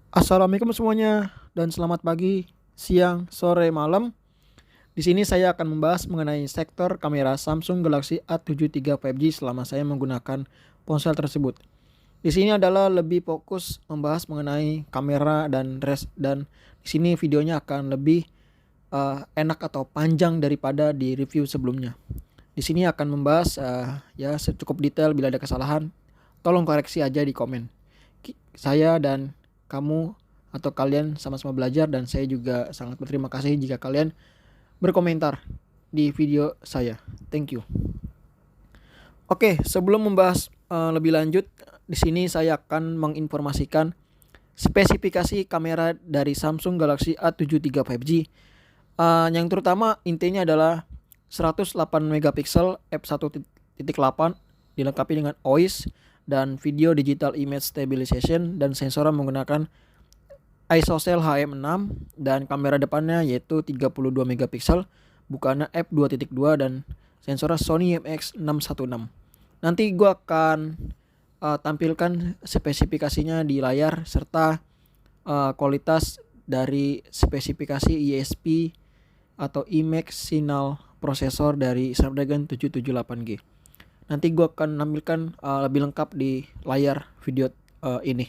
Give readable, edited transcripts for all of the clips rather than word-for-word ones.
Assalamualaikum semuanya dan selamat pagi, siang, sore, malam. Di sini saya akan membahas mengenai sektor kamera Samsung Galaxy A73 5G selama saya menggunakan ponsel tersebut. Di sini adalah lebih fokus membahas mengenai kamera dan di sini videonya akan lebih enak atau panjang daripada di review sebelumnya. Di sini akan membahas ya cukup detail. Bila ada kesalahan tolong koreksi aja di komen. Saya dan kamu atau kalian sama-sama belajar dan saya juga sangat berterima kasih jika kalian berkomentar di video saya. Thank you. Oke, sebelum membahas lebih lanjut, di sini saya akan menginformasikan spesifikasi kamera dari Samsung Galaxy A73 5G. Yang terutama intinya adalah 108 megapiksel f1.8 dilengkapi dengan OIS dan video digital image stabilization dan sensornya menggunakan ISOCELL HM6 dan kamera depannya yaitu 32 megapiksel bukannya f2.2 dan sensornya Sony IMX616. Nanti gua akan tampilkan spesifikasinya di layar serta kualitas dari spesifikasi ISP atau image signal prosesor dari Snapdragon 778G. Nanti gue akan menampilkan lebih lengkap di layar video ini.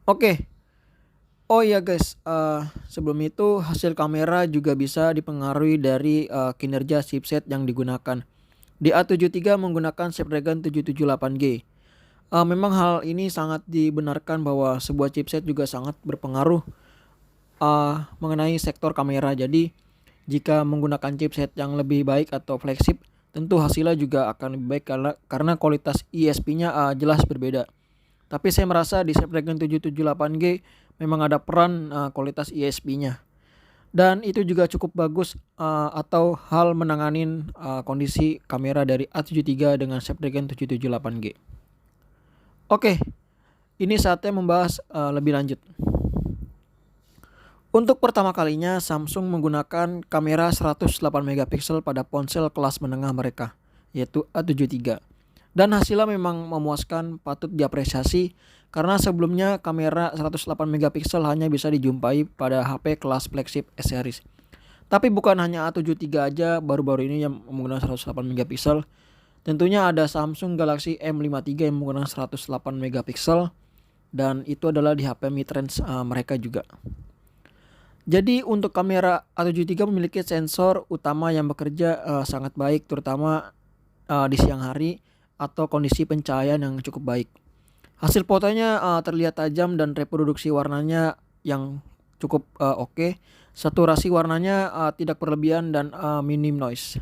Oke. Oh iya guys, sebelum itu hasil kamera juga bisa dipengaruhi dari kinerja chipset yang digunakan. Di A73 menggunakan Snapdragon 778G. Memang hal ini sangat dibenarkan bahwa sebuah chipset juga sangat berpengaruh mengenai sektor kamera. Jadi jika menggunakan chipset yang lebih baik atau flagship, tentu hasilnya juga akan lebih baik karena kualitas ISP-nya jelas berbeda. Tapi saya merasa di Snapdragon 778G memang ada peran kualitas ISP-nya. Dan itu juga cukup bagus atau hal menanganin kondisi kamera dari A73 dengan Snapdragon 778G. Oke, ini saatnya membahas lebih lanjut. Untuk pertama kalinya Samsung menggunakan kamera 108 megapiksel pada ponsel kelas menengah mereka, yaitu A73. Dan hasilnya memang memuaskan, patut diapresiasi karena sebelumnya kamera 108 megapiksel hanya bisa dijumpai pada HP kelas flagship S series. Tapi bukan hanya A73 aja baru-baru ini yang menggunakan 108 megapiksel. Tentunya ada Samsung Galaxy M53 yang menggunakan 108 megapiksel dan itu adalah di HP mid-range mereka juga. Jadi untuk kamera A73 memiliki sensor utama yang bekerja sangat baik terutama di siang hari atau kondisi pencahayaan yang cukup baik. Hasil fotonya terlihat tajam dan reproduksi warnanya yang cukup oke. Saturasi warnanya tidak berlebihan dan minim noise.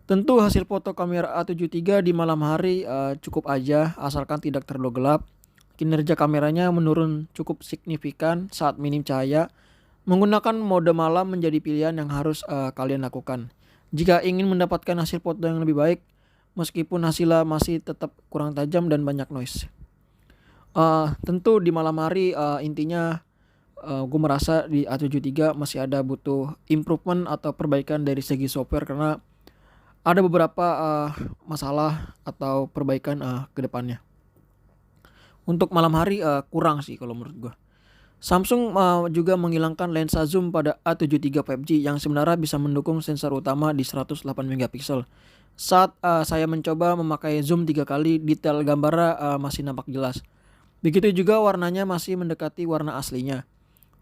Tentu hasil foto kamera A73 di malam hari cukup aja asalkan tidak terlalu gelap. Kinerja kameranya menurun cukup signifikan saat minim cahaya. Menggunakan mode malam menjadi pilihan yang harus kalian lakukan. Jika ingin mendapatkan hasil foto yang lebih baik, meskipun hasilnya masih tetap kurang tajam dan banyak noise. Tentu di malam hari intinya gue merasa di A73 masih ada butuh improvement atau perbaikan dari segi software karena ada beberapa masalah atau perbaikan ke depannya. Untuk malam hari kurang sih kalau menurut gue. Samsung juga menghilangkan lensa zoom pada A73 5G yang sebenarnya bisa mendukung sensor utama di 108 megapiksel. Saat saya mencoba memakai zoom 3 kali, detail gambarnya masih nampak jelas. Begitu juga warnanya masih mendekati warna aslinya.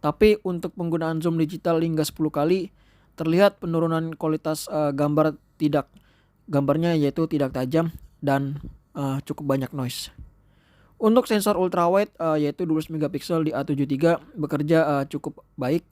Tapi untuk penggunaan zoom digital hingga 10 kali, terlihat penurunan kualitas gambarnya yaitu tidak tajam dan cukup banyak noise. Untuk sensor ultrawide yaitu 12 megapiksel di A73 bekerja cukup baik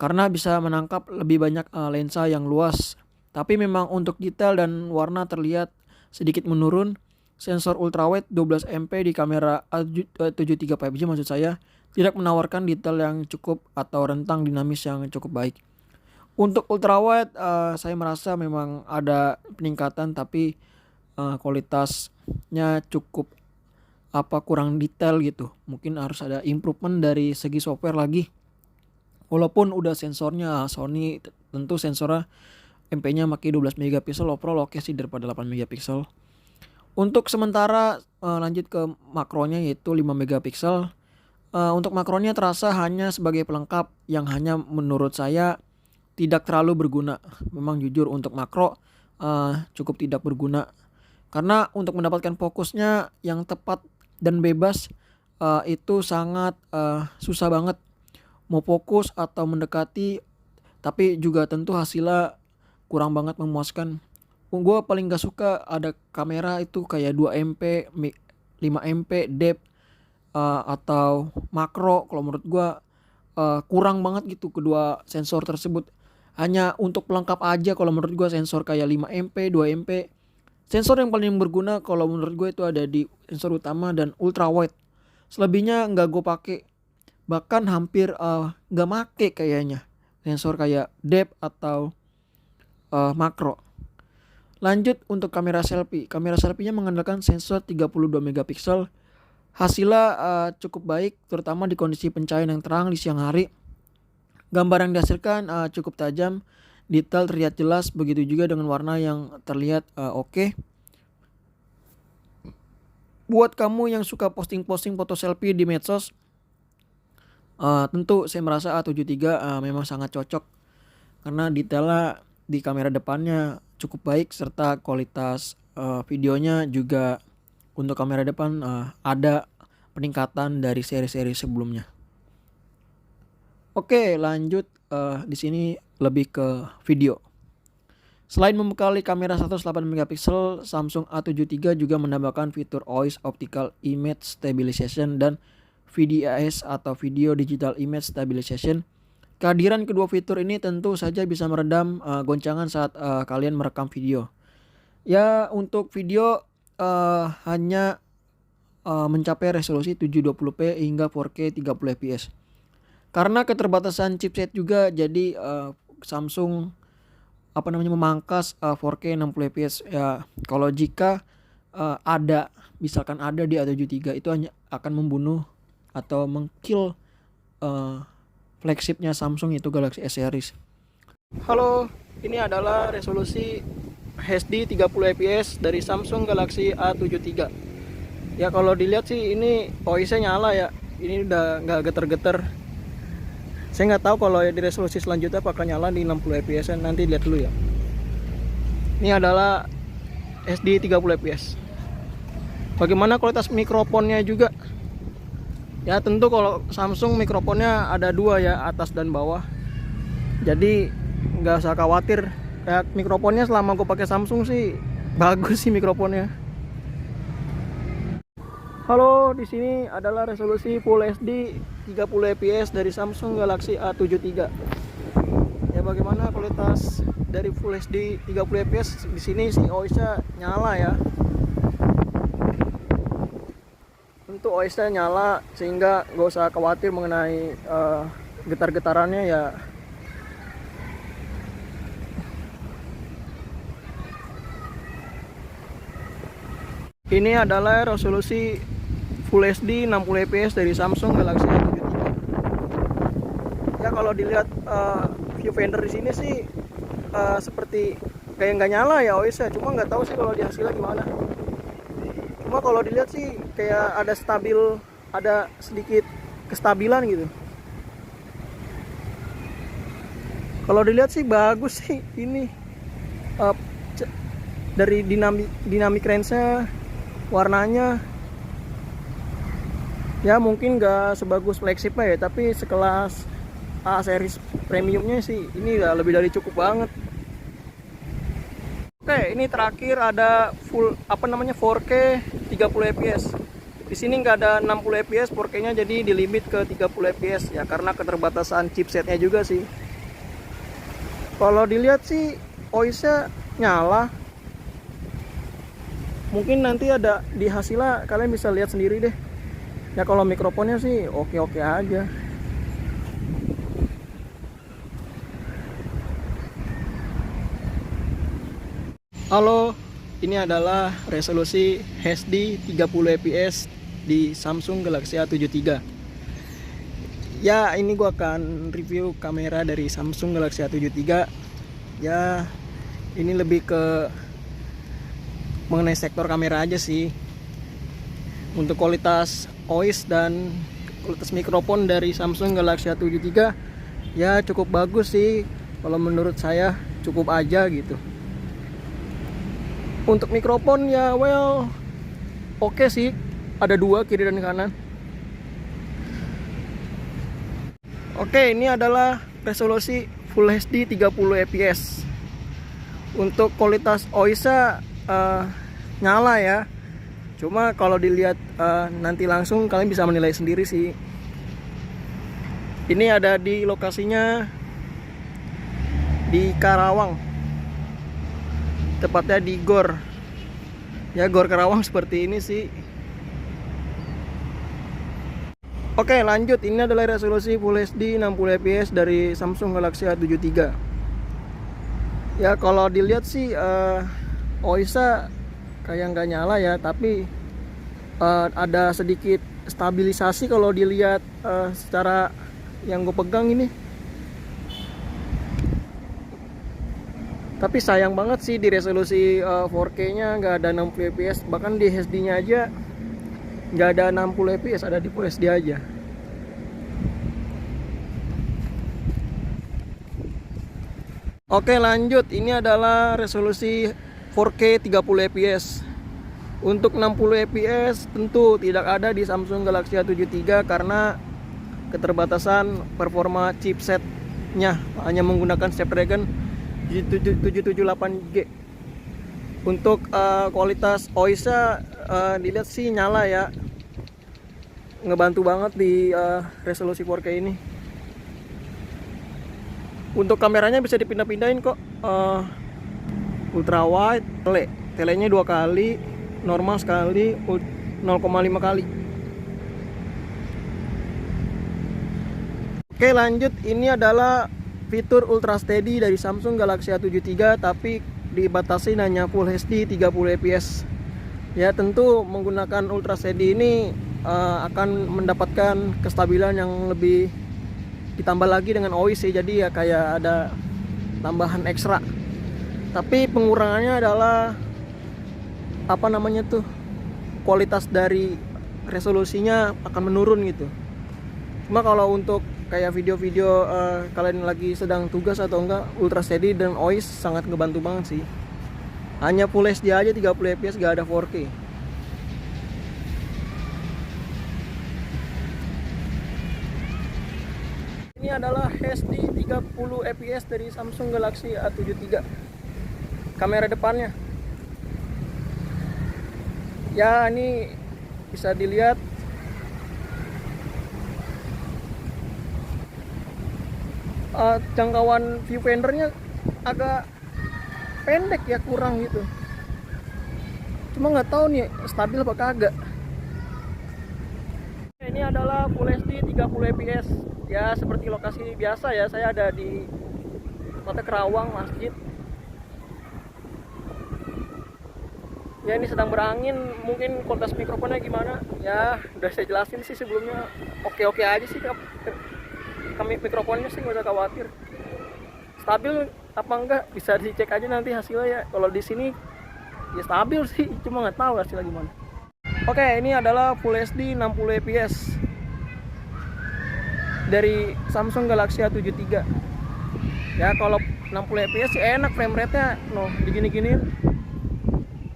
karena bisa menangkap lebih banyak lensa yang luas. Tapi memang untuk detail dan warna terlihat sedikit menurun. Sensor ultrawide 12 MP di kamera A73 5G maksud saya tidak menawarkan detail yang cukup atau rentang dinamis yang cukup baik. Untuk ultrawide saya merasa memang ada peningkatan tapi kualitasnya cukup kurang detail gitu. Mungkin harus ada improvement dari segi software lagi. Walaupun udah sensornya Sony tentu sensornya MP-nya pakai 12 megapiksel overall oke sih daripada 8 megapiksel. Untuk sementara lanjut ke makronya yaitu 5 megapiksel. Untuk makronya terasa hanya sebagai pelengkap yang hanya menurut saya tidak terlalu berguna. Memang jujur untuk makro cukup tidak berguna. Karena untuk mendapatkan fokusnya yang tepat dan bebas itu sangat susah banget. Mau fokus atau mendekati, tapi juga tentu hasilnya kurang banget memuaskan. Gue paling gak suka ada kamera itu kayak 2MP, 5MP, depth atau makro. Kalau menurut gue kurang banget gitu kedua sensor tersebut. Hanya untuk pelengkap aja kalau menurut gue sensor kayak 5MP, 2MP. Sensor yang paling berguna kalau menurut gue itu ada di sensor utama dan ultra wide. Selebihnya nggak gue pakai, bahkan hampir nggak make kayaknya sensor kayak depth atau makro. Lanjut untuk kamera selfie. Kamera selfie-nya mengandalkan sensor 32 megapiksel. Hasilnya cukup baik terutama di kondisi pencahayaan yang terang di siang hari. Gambar yang dihasilkan cukup tajam, detail terlihat jelas, begitu juga dengan warna yang terlihat oke. Buat kamu yang suka posting-posting foto selfie di medsos, tentu saya merasa A73 memang sangat cocok karena detailnya di kamera depannya cukup baik serta kualitas videonya juga untuk kamera depan ada peningkatan dari seri-seri sebelumnya. Oke, lanjut di sini lebih ke video. Selain membekali kamera 108 megapiksel, Samsung A73 juga menambahkan fitur Always Optical Image Stabilization dan VDIS atau Video Digital Image Stabilization. Kehadiran kedua fitur ini tentu saja bisa meredam goncangan saat kalian merekam video. Ya, untuk video hanya mencapai resolusi 720p hingga 4K 30 fps. Karena keterbatasan chipset juga, jadi Samsung memangkas 4K 60 fps. Ya, kalau jika misalkan ada di A73 itu hanya akan membunuh atau mengkill flagshipnya Samsung itu Galaxy S series. Halo, ini adalah resolusi HD 30 fps dari Samsung Galaxy A73. Ya kalau dilihat sih ini OIS-nya nyala ya. Ini udah nggak geter-geter. Saya nggak tahu kalau di resolusi selanjutnya apakah nyala di 60 fps. Nanti lihat dulu ya. Ini adalah HD 30 fps. Bagaimana kualitas mikrofonnya juga? Ya tentu kalau Samsung mikrofonnya ada dua ya, atas dan bawah. Jadi nggak usah khawatir. Kayak mikrofonnya selama gue pakai Samsung sih bagus sih mikrofonnya. Halo, di sini adalah resolusi Full HD 30 fps dari Samsung Galaxy A73. Ya bagaimana kualitas dari Full HD 30 fps? Di sini sih OIS-nya nyala ya. Tentu OIS-nya nyala sehingga nggak usah khawatir mengenai getar-getarannya ya. Ini adalah resolusi Full HD 60 fps dari Samsung Galaxy A73. Ya kalau dilihat viewfinder di sini sih seperti kayak nggak nyala ya OIS-nya. Cuma nggak tahu sih kalau di hasilnya gimana. Cuma kalau dilihat sih kayak ada sedikit kestabilan gitu. Kalau dilihat sih bagus sih ini dari dynamic range-nya, warnanya ya mungkin nggak sebagus flagship-nya ya, tapi sekelas A series premiumnya sih ini udah lebih dari cukup banget. Oke, ini terakhir ada 4K 30 fps. Di sini nggak ada 60 fps 4K-nya, jadi di limit ke 30 fps ya karena keterbatasan chipsetnya juga sih. Kalau dilihat sih OIS-nya nyala. Mungkin nanti ada di hasilnya kalian bisa lihat sendiri deh. Ya kalau mikrofonnya sih oke-oke aja. Halo, ini adalah resolusi HD 30 fps di Samsung Galaxy A73. Ya, ini gua akan review kamera dari Samsung Galaxy A73. Ya, ini lebih ke mengenai sektor kamera aja sih. Untuk kualitas OIS dan kualitas mikrofon dari Samsung Galaxy A7 III ya cukup bagus sih. Kalau menurut saya cukup aja gitu. Untuk mikrofon ya oke sih. Ada dua, kiri dan kanan. Oke, ini adalah resolusi Full HD 30 fps. Untuk kualitas OIS-nya nyala ya. Cuma kalau dilihat nanti langsung kalian bisa menilai sendiri sih. Ini ada di lokasinya di Karawang, tepatnya di GOR. Ya, GOR Karawang seperti ini sih. Oke, lanjut. Ini adalah resolusi Full HD 60 fps dari Samsung Galaxy A7 III. Ya, kalau dilihat sih OIS-nya kayak nggak nyala ya, tapi ada sedikit stabilisasi kalau dilihat secara yang gue pegang ini. Tapi sayang banget sih di resolusi 4K-nya nggak ada 60 fps, bahkan di HD-nya aja nggak ada 60 fps, ada di Full HD aja. Oke, lanjut. Ini adalah resolusi 4K 30 fps. Untuk 60 fps tentu tidak ada di Samsung Galaxy A7 III karena keterbatasan performa chipsetnya, hanya menggunakan Snapdragon 778G. Untuk kualitas OIS-nya dilihat sih nyala ya, ngebantu banget di resolusi 4K ini. Untuk kameranya bisa dipindah-pindahin kok, ultra wide, telenya 2 kali, normal sekali, 0,5 kali. Oke, lanjut. Ini adalah fitur Ultra Steady dari Samsung Galaxy A7 III, tapi dibatasi hanya Full HD 30 fps. Ya, tentu menggunakan Ultra Steady ini akan mendapatkan kestabilan yang lebih, ditambah lagi dengan OIS sih, jadi ya kayak ada tambahan ekstra. Tapi pengurangannya adalah kualitas dari resolusinya akan menurun gitu. Cuma kalau untuk kayak video-video kalian lagi sedang tugas atau enggak, Ultra Steady dan OIS sangat ngebantu banget sih. Hanya Full HD aja 30 fps, gak ada 4K. Ini adalah HD 30 fps dari Samsung Galaxy A7 III. Kamera depannya ya, ini bisa dilihat jangkauan viewfindernya agak pendek ya, kurang gitu. Cuma nggak tahu nih stabil apa kagak. Ini adalah Full HD 30 fps. Ya seperti lokasi biasa ya, saya ada di kota Karawang, masjid. Ya, ini sedang berangin, mungkin kualitas mikrofonnya gimana? Ya udah saya jelasin sih sebelumnya, oke-oke aja sih kami mikrofonnya sih, nggak usah khawatir. Stabil apa enggak bisa dicek aja nanti hasilnya ya. Kalau di sini ya stabil sih, cuma nggak tahu hasilnya gimana. Oke, ini adalah Full HD 60 fps dari Samsung Galaxy A7 III. Ya kalau 60 fps sih enak, frame rate-nya digini-giniin.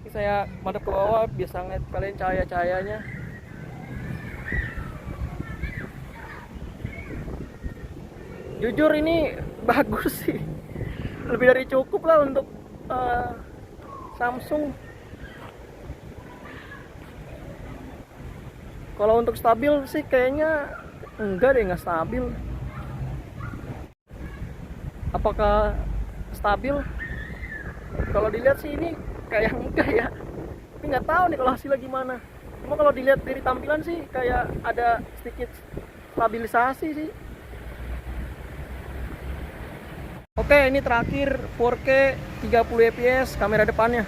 Ini saya madep ke bawah biasa ngeliat kalian cahaya-cahayanya. Jujur ini bagus sih, lebih dari cukup lah untuk Samsung. Kalau untuk stabil sih kayaknya enggak deh, nggak stabil. Apakah stabil? Kalau dilihat sih ini kayak enggak ya, tapi nggak tahu nih kalau hasilnya gimana. Cuma kalau dilihat dari tampilan sih kayak ada sedikit stabilisasi sih. Oke, ini terakhir 4K 30 fps kamera depannya.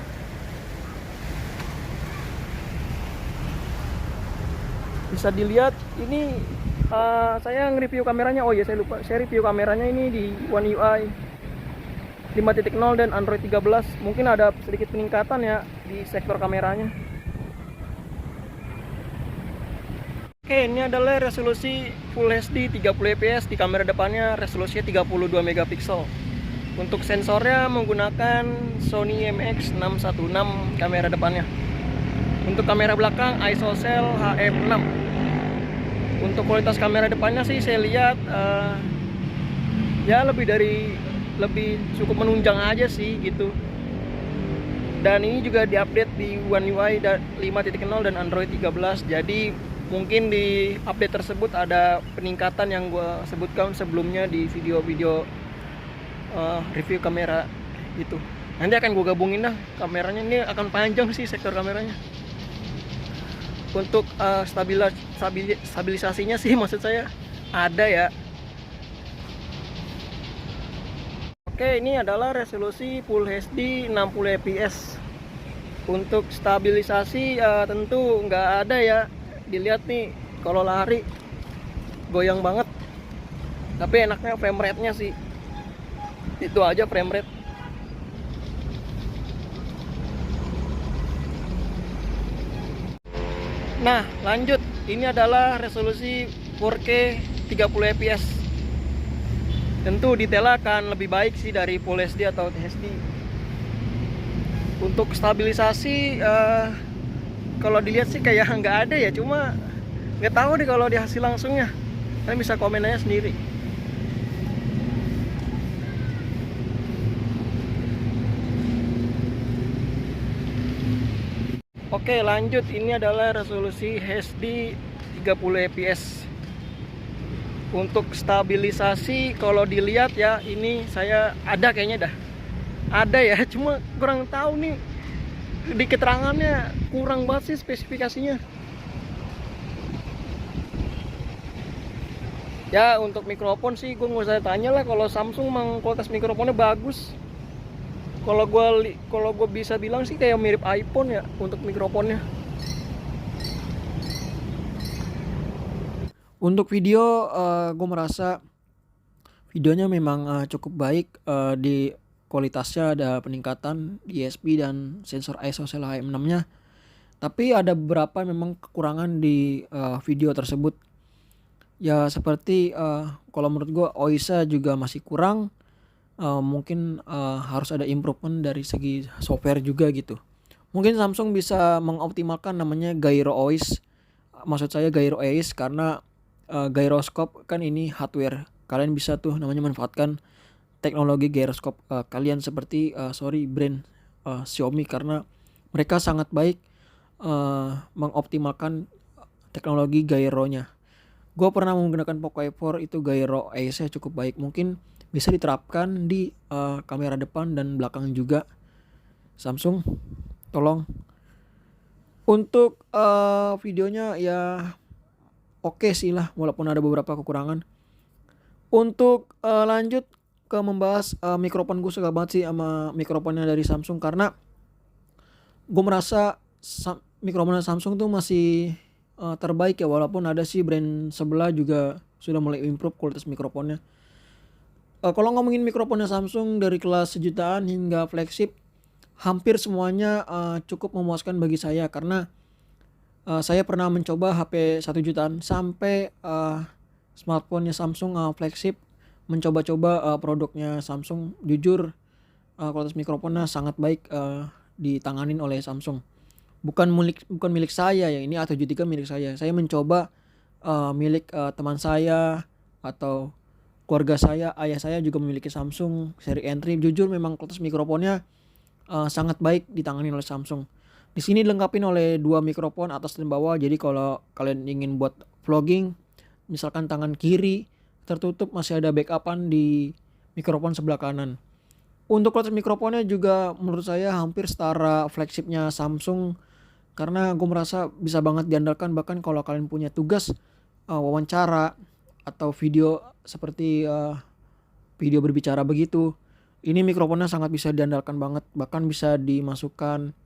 Bisa dilihat ini saya nge-review kameranya. Oh iya, saya lupa, saya review kameranya ini di One UI. 5.0 dan Android 13. Mungkin ada sedikit peningkatan ya di sektor kameranya. Oke, ini adalah resolusi Full HD 30 fps di kamera depannya, resolusinya 32 megapiksel. Untuk sensornya menggunakan Sony IMX616 kamera depannya. Untuk kamera belakang ISOCELL HF6. Untuk kualitas kamera depannya sih saya lihat ya lebih cukup menunjang aja sih gitu. Dan ini juga diupdate di One UI 5.0 dan Android 13. Jadi mungkin di update tersebut ada peningkatan yang gue sebutkan sebelumnya di video-video review kamera itu. Nanti akan gue gabungin dah kameranya, ini akan panjang sih sektor kameranya. Untuk stabilisasinya sih maksud saya ada ya. Oke, ini adalah resolusi Full HD 60 fps. Untuk stabilisasi tentu nggak ada ya. Dilihat nih, kalau lari goyang banget. Tapi enaknya frame rate-nya sih. Itu aja frame rate. Nah, lanjut. Ini adalah resolusi 4K 30 fps. Tentu detailnya akan lebih baik sih dari Full HD atau HD. Untuk stabilisasi kalau dilihat sih kayak nggak ada ya, cuma nggak tahu deh kalau di hasil langsungnya. Kalian bisa komen aja sendiri. Oke, lanjut. Ini adalah resolusi HD 30 fps. Untuk stabilisasi kalau dilihat ya, ini saya ada kayaknya dah. Ada ya, cuma kurang tahu nih. Di keterangannya kurang banget sih spesifikasinya. Ya untuk mikrofon sih gue nggak usah tanya lah, kalau Samsung memang kualitas mikrofonnya bagus. Kalau gue bisa bilang sih kayak mirip iPhone ya untuk mikrofonnya. Untuk video gue merasa videonya memang cukup baik, di kualitasnya ada peningkatan di ISP dan sensor ISOCELL HF6-nya. Tapi ada beberapa memang kekurangan di video tersebut. Ya seperti kalau menurut gue OIS-nya juga masih kurang. Mungkin harus ada improvement dari segi software juga gitu. Mungkin Samsung bisa mengoptimalkan namanya gyro OIS. Maksud saya gyro OIS karena gyroscope kan ini hardware. Kalian bisa tuh namanya manfaatkan teknologi gyroscope kalian seperti brand Xiaomi, karena mereka sangat baik mengoptimalkan teknologi gyronya. Gue pernah menggunakan Poco F4, itu gyro OIS-nya cukup baik. Mungkin bisa diterapkan di kamera depan dan belakang juga. Samsung, tolong. Untuk videonya ya oke sih lah, walaupun ada beberapa kekurangan. Untuk lanjut ke membahas mikrofon, gue suka banget sih sama mikrofonnya dari Samsung, karena gue merasa mikrofonnya Samsung tuh masih terbaik ya, walaupun ada sih brand sebelah juga sudah mulai improve kualitas mikrofonnya. Kalau ngomongin mikrofonnya Samsung dari kelas sejutaan hingga flagship, hampir semuanya cukup memuaskan bagi saya, karena saya pernah mencoba HP 1 jutaan sampai smartphone-nya Samsung flagship, mencoba-coba produknya Samsung. Jujur kualitas mikrofonnya sangat baik ditanganin oleh Samsung. Bukan milik saya ya, ini A73 milik saya. Saya mencoba milik teman saya atau keluarga saya, ayah saya juga memiliki Samsung seri entry. Jujur memang kualitas mikrofonnya sangat baik ditangani oleh Samsung. Di sini dilengkapi oleh 2 mikrofon atas dan bawah. Jadi kalau kalian ingin buat vlogging, misalkan tangan kiri tertutup, masih ada backupan di mikrofon sebelah kanan. Untuk kualitas mikrofonnya juga menurut saya hampir setara flagshipnya Samsung, karena gue merasa bisa banget diandalkan. Bahkan kalau kalian punya tugas wawancara atau video seperti video berbicara begitu, ini mikrofonnya sangat bisa diandalkan banget. Bahkan bisa dimasukkan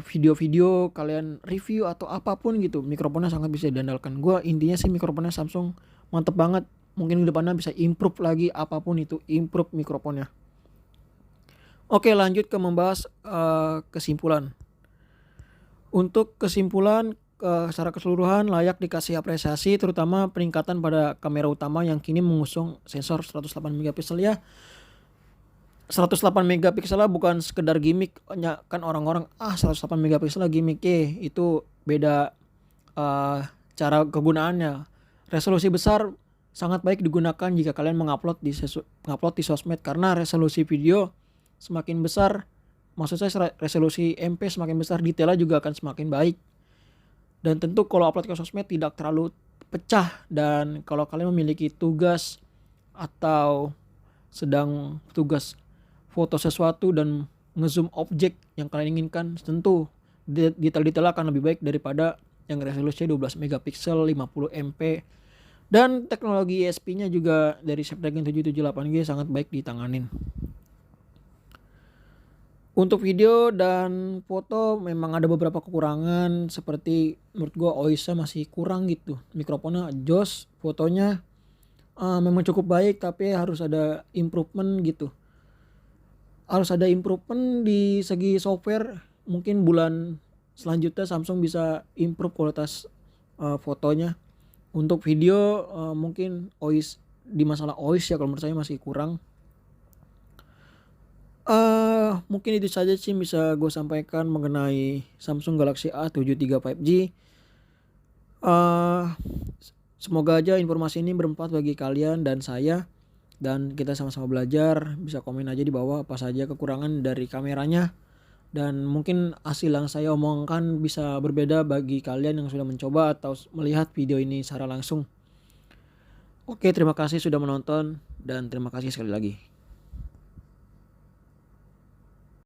video-video kalian review atau apapun gitu, mikrofonnya sangat bisa diandalkan. Gue intinya sih mikrofonnya Samsung mantep banget. Mungkin ke depannya bisa improve lagi, apapun itu improve mikrofonnya. Oke, lanjut ke membahas kesimpulan. Untuk kesimpulan, secara keseluruhan layak dikasih apresiasi, terutama peningkatan pada kamera utama yang kini mengusung sensor 108 megapiksel ya. 108 megapiksel lah bukan sekedar gimmick, kan orang-orang 108 megapiksel lah gimmick itu beda cara kegunaannya. Resolusi besar sangat baik digunakan jika kalian mengupload di sosmed, karena resolusi video semakin besar, maksud saya resolusi MP semakin besar, detailnya juga akan semakin baik. Dan tentu kalau upload ke sosmed tidak terlalu pecah, dan kalau kalian memiliki tugas atau sedang tugas foto sesuatu dan ngezoom objek yang kalian inginkan, tentu detail-detail akan lebih baik daripada yang resolusi 12 megapiksel 50 MP. Dan teknologi ESP-nya juga dari Snapdragon 778G sangat baik ditanganin. Untuk video dan foto memang ada beberapa kekurangan, seperti menurut gua OIS-nya masih kurang gitu. Mikrofonnya jos, fotonya memang cukup baik tapi harus ada improvement gitu. Harus ada improvement di segi software. Mungkin bulan selanjutnya Samsung bisa improve kualitas fotonya. Untuk video mungkin OIS, di masalah OIS ya kalau menurut saya masih kurang. Mungkin itu saja sih bisa gue sampaikan mengenai Samsung Galaxy A73 5G. Semoga aja informasi ini bermanfaat bagi kalian dan saya, dan kita sama-sama belajar. Bisa komen aja di bawah apa saja kekurangan dari kameranya, dan mungkin hasil yang saya omongkan bisa berbeda bagi kalian yang sudah mencoba atau melihat video ini secara langsung. Oke, terima kasih sudah menonton dan terima kasih sekali lagi.